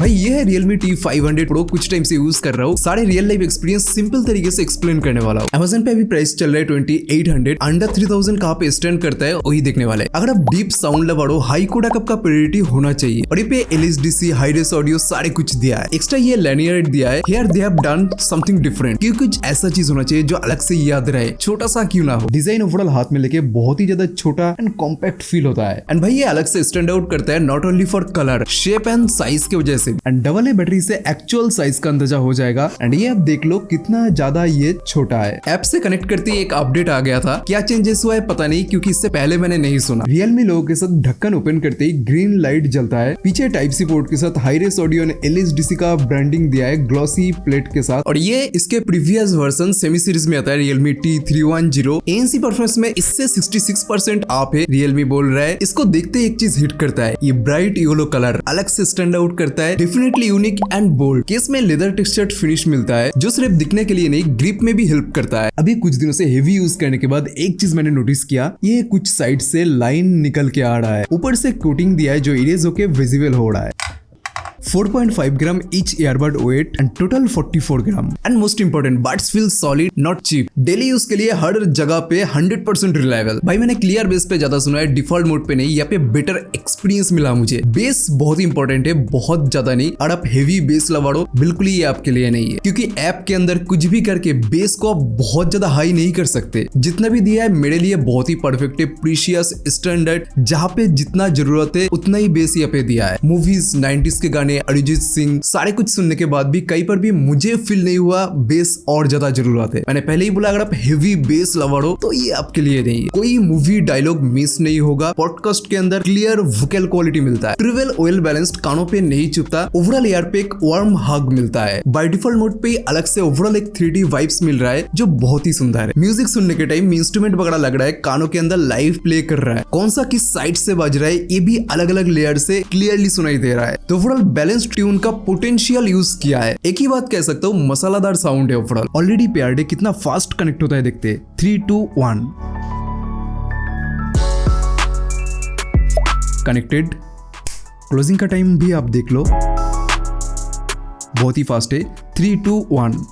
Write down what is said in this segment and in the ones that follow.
भाई ये है Realme T500 Pro, कुछ टाइम से यूज कर रहा हूँ। सारे रियल लाइफ एक्सपीरियंस सिंपल तरीके से एक्सप्लेन करने वाला हूँ। Amazon पे अभी प्राइस चल रहा है 2800, अंडर 3000 कहाँ पे स्टैंड करता है वही देखने वाला है। अगर आप डीप साउंड लवर हो, हाई कोडेक का प्रायोरिटी होना चाहिए और ये पे LSDC हाई रेस ऑडियो सारे कुछ दिया है। एक्स्ट्रा ये लिनियर दिया है। Here they have done something different, क्योंकि कुछ ऐसा चीज होना चाहिए जो अलग से याद रहे, छोटा सा क्यों ना हो। डिजाइन ओवरऑल हाथ में लेके बहुत ही ज्यादा छोटा एंड कॉम्पैक्ट फील होता है। एंड भाई ये अलग से स्टैंड आउट करता है, not only for colour, shape and size की वजह से। एंड डबल ए बैटरी से एक्चुअल साइज का अंदाजा हो जाएगा। एंड ये आप देख लो कितना ज्यादा ये छोटा है। ऐप से कनेक्ट करते ही एक अपडेट आ गया था, क्या चेंजेस हुआ है पता नहीं, क्योंकि इससे पहले मैंने नहीं सुना। Realme लोगों के साथ ढक्कन ओपन करते ही ग्रीन लाइट जलता है। पीछे टाइप सी पोर्ट के साथ हाई रेस ऑडियो ने LSDC का ब्रांडिंग दिया है ग्लॉसी प्लेट के साथ। और ये इसके प्रीवियस वर्जन सेमी सीरीज में आता है Realme T310। ANC परफॉर्मेंस में इससे 66% आप है Realme बोल रहा है। इसको देखते ही एक चीज हिट करता है, ये ब्राइट येलो कलर अलग से स्टैंड आउट करता है, definitely unique and bold. Case में लेदर टेक्सचर्ड फिनिश मिलता है जो सिर्फ दिखने के लिए नहीं, ग्रिप में भी हेल्प करता है। अभी कुछ दिनों से हेवी यूज करने के बाद एक चीज मैंने नोटिस किया, ये कुछ साइड से लाइन निकल के आ रहा है। ऊपर से कोटिंग दिया है जो इरेज होके विजिबल हो रहा है। 4.5 ग्राम each earbud weight and total 44 gram. And most important, buds feel solid, not cheap। Daily use के लिए हर जगह पे 100% रिलायबल। भाई मैंने क्लियर बेस पे ज्यादा सुना है, डिफॉल्ट मोड पे नहीं। यहाँ पे बेटर एक्सपीरियंस मिला मुझे। बेस बहुत इंपॉर्टेंट है, बहुत ज्यादा नहीं। और आप हेवी बेस लवर हो, बिल्कुल ही ये आपके लिए नहीं है, क्योंकि ऐप के अंदर कुछ भी करके बेस को आप बहुत ज्यादा हाई नहीं कर सकते। जितना भी दिया है मेरे लिए बहुत ही परफेक्ट है, प्रीशियस स्टैंडर्ड, जहाँ पे जितना जरूरत है उतना ही बेस यहाँ पे दिया है। मूवीज, 90s के गाने, अरिजीत सिंह, सारे कुछ सुनने के बाद भी कहीं पर भी मुझे फील नहीं हुआ बेस और ज्यादा जरूरत है। मैंने पहले ही बोला, अगर आप हेवी बेस लवर हो तो ये आपके लिए नहीं है। कोई मूवी डायलॉग मिस नहीं होगा। पॉडकास्ट के अंदर क्लियर वोकल क्वालिटी मिलता है। ट्रिवल वेल बैलेंस्ड, कानों पे नहीं चुभता। ओवरऑल ईयर पे एक वार्म हग मिलता है। बाय डिफॉल्ट मोड पे अलग से ओवरऑल एक 3D वाइब्स मिल रहा है जो बहुत ही सुंदर है। म्यूजिक सुनने के टाइम इंस्ट्रूमेंट वगैरह लग रहा है, कानों के अंदर लाइव प्ले कर रहा है। कौन सा किस साइड से बज रहा है ये भी अलग अलग लेयर से क्लियरली सुनाई दे रहा है। तो ओवरऑल बैलेंस ट्यून का पोटेंशियल यूज किया है। एक ही बात कह सकता हूँ, मसालादार साउंड है ओवरऑल। ऑलरेडी पेयर्ड है, कितना फास्ट कनेक्ट होता है देखते। 3, 2, 1 कनेक्टेड। क्लोजिंग का टाइम भी आप देख लो, बहुत ही फास्ट है। 3, 2, 1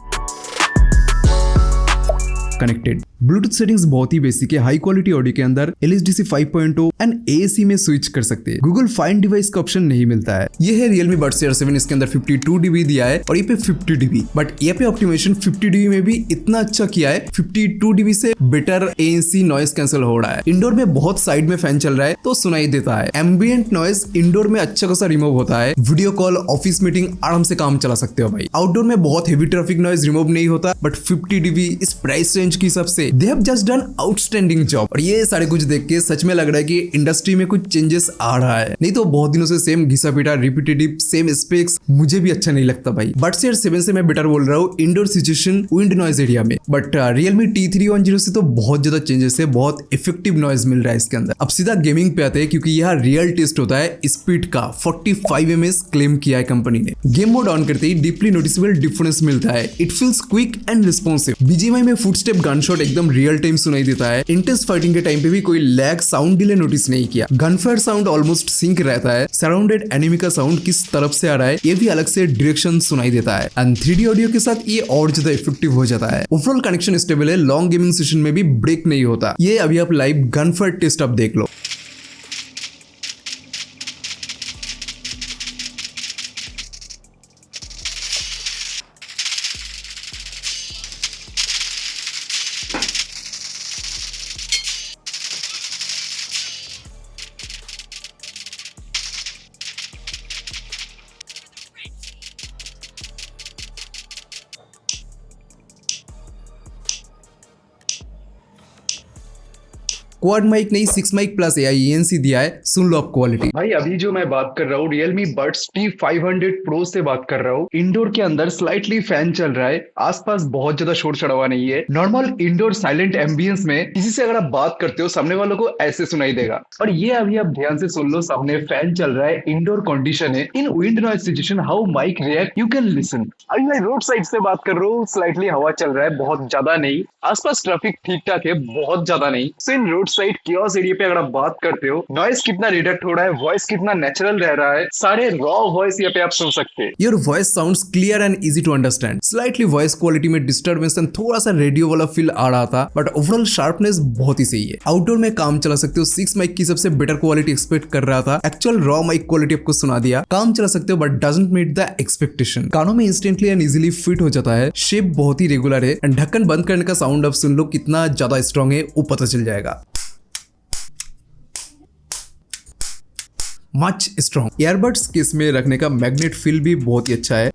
कनेक्टेड। ब्लूटूथ सेटिंग्स बहुत ही बेसिक है। हाई क्वालिटी ऑडियो के अंदर LSDC 5.0 एंड AAC में स्विच कर सकते हैं। गूगल फाइंड डिवाइस का ऑप्शन नहीं मिलता है। ये है Realme Buds Air 7, इसके अंदर 52 dB दिया है और ये पे 50 dB। बट ये पे ऑप्टिमाइजेशन 50 dB में भी इतना अच्छा किया है, 52 dB से बेटर ANC नॉइस कैंसिल हो रहा है। इंडोर में बहुत साइड में फैन चल रहा है तो सुनाई देता है। एम्बिएंट नॉइस इंडोर में अच्छा खासा रिमूव होता है। वीडियो कॉल, ऑफिस मीटिंग आराम से काम चला सकते हो भाई। आउटडोर में बहुत हेवी ट्रैफिक नॉइस रिमूव नहीं होता, बट 50 dB इस प्राइस रेंज के हिसाब से they have just done outstanding job। और ये सारे कुछ देख के सच में लग रहा है कि इंडस्ट्री में कुछ चेंजेस आ रहा है। नहीं तो बहुत दिनों से सेम घिसा पीटा रिपीटेटिव सेम स्पेक्स मुझे भी अच्छा नहीं लगता भाई। Buds Air 7 से मैं बेटर बोल रहा हूँ indoor situation, wind noise area में। बट Realme T310 से तो बहुत ज्यादा चेंजेस है, बहुत इफेक्टिव नॉइज मिल रहा है इसके अंदर। अब सीधा गेमिंग पे आते हैं, क्योंकि यहाँ रियल टेस्ट होता है स्पीड का। 45 ms क्लेम किया है कंपनी ने। गेम मोड ऑन करते ही डीपली नोटिसेबल डिफरेंस मिलता है। It feels quick and responsive. BGMI में फुटस्टेप गनशॉट एकदम रियल टाइम सुनाई देता है। इंटेंस फाइटिंग के टाइम पे भी कोई लैग साउंड डिले नोटिस नहीं किया। गनफायर साउंड ऑलमोस्ट सिंक रहता है। सराउंडेड एनिमी का साउंड किस तरफ से आ रहा है ये भी अलग से डायरेक्शन सुनाई देता है। एंड 3D ऑडियो के साथ ये और ज्यादा इफेक्टिव हो जाता है। ओवरऑल कनेक्शन स्टेबल है, लॉन्ग गेमिंग सेशन में भी ब्रेक नहीं होता। ये अभी आप लाइव गनफायर टेस्ट आप देख लो। क्वाड माइक नहीं, 6 माइक प्लस AI ANC दिया है। सुन लो आप क्वालिटी। भाई अभी जो मैं बात कर रहा हूँ Realme Buds T500 Pro से बात कर रहा हूँ। इंडोर के अंदर स्लाइटली फैन चल रहा है, आसपास बहुत ज्यादा शोर शराबा नहीं है। नॉर्मल इंडोर साइलेंट एम्बियंस में किसी से अगर आप बात करते हो, सामने वालों को ऐसे सुनाई देगा। और ये अभी आप ध्यान से सुन लो, सामने फैन चल रहा है, इंडोर कंडीशन है। In wind noise situation how mic react you can listen. अभी मैं रोड साइड से बात कर रहा हूँ, स्लाइटली हवा चल रहा है, बहुत ज्यादा नहीं। आसपास ट्रैफिक ठीक ठाक है, बहुत ज्यादा नहीं। सो इन रोड साइड कियोस एरिया पे अगर आप बात करते हो, नॉइस कितना रिडक्ट हो रहा है, वॉइस कितना नेचुरल रह रहा है, सारे रॉ वॉइस यहाँ पे आप सुन सकते हैं। Your voice sounds clear and easy to understand. Slightly voice quality में डिस्टर्बेंस एंड थोड़ा सा रेडियो वाला फील आ रहा था, बट ओवरऑल शार्पनेस बहुत ही सही है। आउटडोर में काम चला सकते हो। 6 माइक की सबसे बेटर क्वालिटी एक्सपेक्ट कर रहा था, एक्चुअल रॉ माइक क्वालिटी आपको सुना दिया। काम चला सकते हो but doesn't meet the expectation. कानों में इंस्टेंटली एंड इजीली फिट हो जाता है। शेप बहुत ही रेगुलर है एंड ढक्कन बंद करने का साउंड अब सुन लो कितना ज्यादा स्ट्रॉन्ग है, वो पता चल जाएगा। Much strong. ईयरबड्स केस में रखने का मैग्नेट फील भी बहुत ही अच्छा है।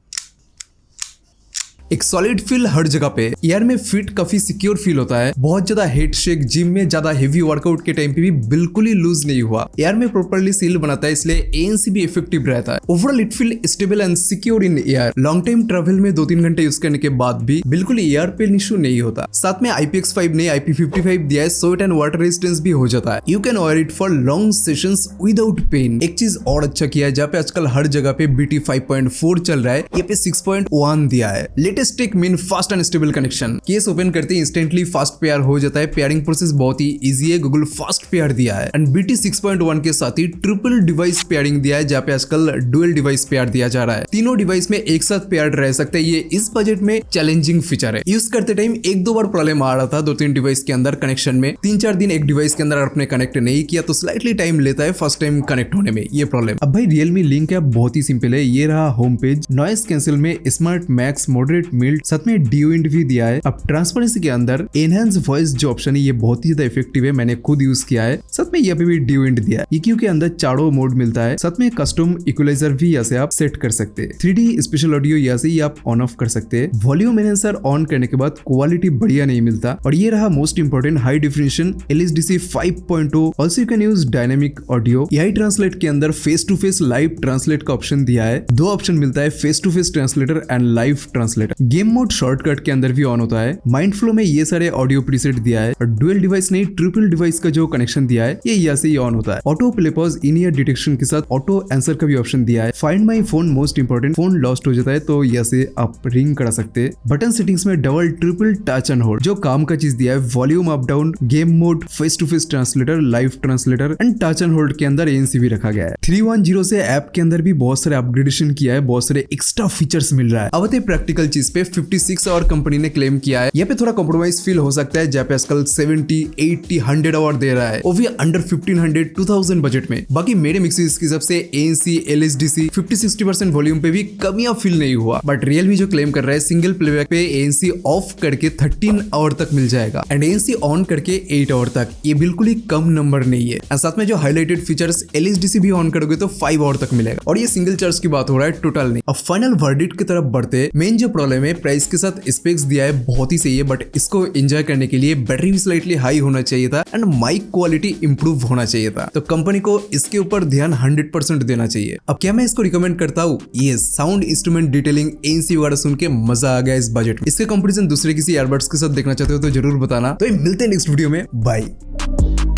एक सॉलिड फील हर जगह पे। ईयर में फिट काफी सिक्योर फील होता है। बहुत ज्यादा हेड शेक, जिम में ज्यादा हेवी वर्कआउट के टाइम पे भी बिल्कुल ही लूज नहीं हुआ। ईयर में प्रॉपर्ली सील बनाता है, इसलिए ANC भी इफेक्टिव रहता है। Overall it feel stable and secure in year. Long time travel में 2-3 घंटे यूज करने के बाद भी बिल्कुल ईयर पे इशू नहीं होता। साथ में IPX5 ने IP55 दिया है, स्वेट एंड वाटर रेजिस्टेंस भी हो जाता है। You can wear it for long sessions without pain. एक चीज और अच्छा किया है, जहाँ पे आजकल हर जगह पे BT 5.4 चल रहा है, ये पे 6.1 दिया है। Latest tech mean fast and stable connection. Case open करते ही इंस्टेंटली फास्ट पेयर हो जाता है। पेयरिंग प्रोसेस बहुत ही इजी है। गूगल फास्ट पेयर दिया है एंड BT 6.1 के साथ ही ट्रिपल डिवाइस पेयरिंग दिया है, जहाँ पे आजकल डुअल डिवाइस पेयर दिया जा रहा है। तीनों डिवाइस में एक साथ पेयर रह सकते हैं। ये इस बजट में चैलेंजिंग फीचर है। यूज करते टाइम 1-2 बार प्रॉब्लम आ रहा था 2-3 डिवाइस के अंदर कनेक्शन में। 3-4 दिन एक डिवाइस के अंदर आपने कनेक्ट नहीं किया तो स्लाइटली टाइम लेता है फर्स्ट टाइम कनेक्ट होने में, ये प्रॉब्लम। अब भाई Realme लिंक है, बहुत ही सिंपल है। ये रहा होम पेज। नॉइस कैंसिल में स्मार्ट मैक्स, मॉडरेट, मिल्ड, साथ में डिओ भी दिया है। अब ट्रांसपेरेंसी के अंदर एनहांस वॉइस जो ऑप्शन है, ये बहुत ही ज्यादा इफेक्टिव है। मैंने खुद यूज किया है। साथ में यहाँ पे भी डिओ दिया है। EQ के अंदर चारों मोड मिलता है। साथ में कस्टम इक्वलाइजर भी यहाँ से आप सेट कर सकते हैं। 3D स्पेशल ऑडियो यहाँ से ही आप ऑन ऑफ कर सकते हैं। वॉल्यूम एनहांसर ऑन करने के बाद क्वालिटी बढ़िया नहीं मिलता। और ये रहा most important, high definition LSDC 5.0। Also you can use dynamic audio. AI translate के अंदर face to face live translate का ऑप्शन दिया है। 2 ऑप्शन मिलता है, face to face translator and live translator. Game mode shortcut के अंदर भी ऑन होता है। माइंड फ्लो में ये सारे ऑडियो प्रीसेट दिया है। और डुअल डिवाइस नहीं, ट्रिपल डिवाइस का जो कनेक्शन दिया है, ये यहाँ से ही ऑन होता है। ऑटो प्ले पॉज, इन ईयर डिटेक्शन के साथ ऑटो आंसर का भी ऑप्शन दिया है। Find my phone most important, phone lost हो जाता है तो यहाँ से आप रिंग करा सकते हैं। बटन सेटिंग्स में double triple touch and hold, जो काम का चीज दिया है। Volume up down, game mode, face to face translator, live translator and touch and hold के अंदर ANC भी रखा गया है। 310 से ऐप के अंदर भी बहुत सारे अपग्रेडेशन किया है, बहुत सारे एक्स्ट्रा फीचर्स मिल रहा है। अब प्रैक्टिकल चीज पे 56 आवर कंपनी ने क्लेम किया है। यहाँ पे थोड़ा कॉम्प्रोमाइज फील हो सकता है, जहाँ पे आजकल 70, 80, 100 आवर दे रहा है, वो भी अंडर 1500, 2000 बजट में। बाकी मेरे मिक्सिस के हिसाब से ANC, LSDC 50-60% वॉल्यूम पे भी कमियां फील नहीं हुआ। बट Realme जो क्लेम कर रहा है, सिंगल प्लेबैक पे ANC ऑफ करके 13 आवर तक मिल जाएगा एंड ANC ऑन करके 8 आवर तक। ये बिल्कुल ही कम नंबर नहीं है। और साथ में जो हाईलाइटेड फीचर्स LSDC भी ऑन करोगे तो 5 आवर तक मिलेगा। और ये सिंगल चार्ज की बात हो रहा है, टोटल नहीं। अब फाइनल वर्डिक्ट की तरफ बढ़ते, मेन जो प्रॉब्लम है, प्राइस के साथ स्पेक्स दिया है बहुत ही सही है, बट इसको एंजॉय करने के लिए बैटरी भी स्लाइटली हाई होना चाहिए था एंड माइक क्वालिटी इंप्रूव होना चाहिए था। तो कंपनी को इसके ऊपर ध्यान 100% देना चाहिए। अब क्या मैं इसको रिकमेंड करता हूँ? ये साउंड इंस्ट्रूमेंट डिटेलिंग ANC वगैरह सुन के मजा आ गया इस बजट में। इसके कंपैरिजन दूसरे किसी ईयरबड्स के साथ देखना चाहते हो तो जरूर बताना। तो मिलते हैं नेक्स्ट वीडियो में, बाय।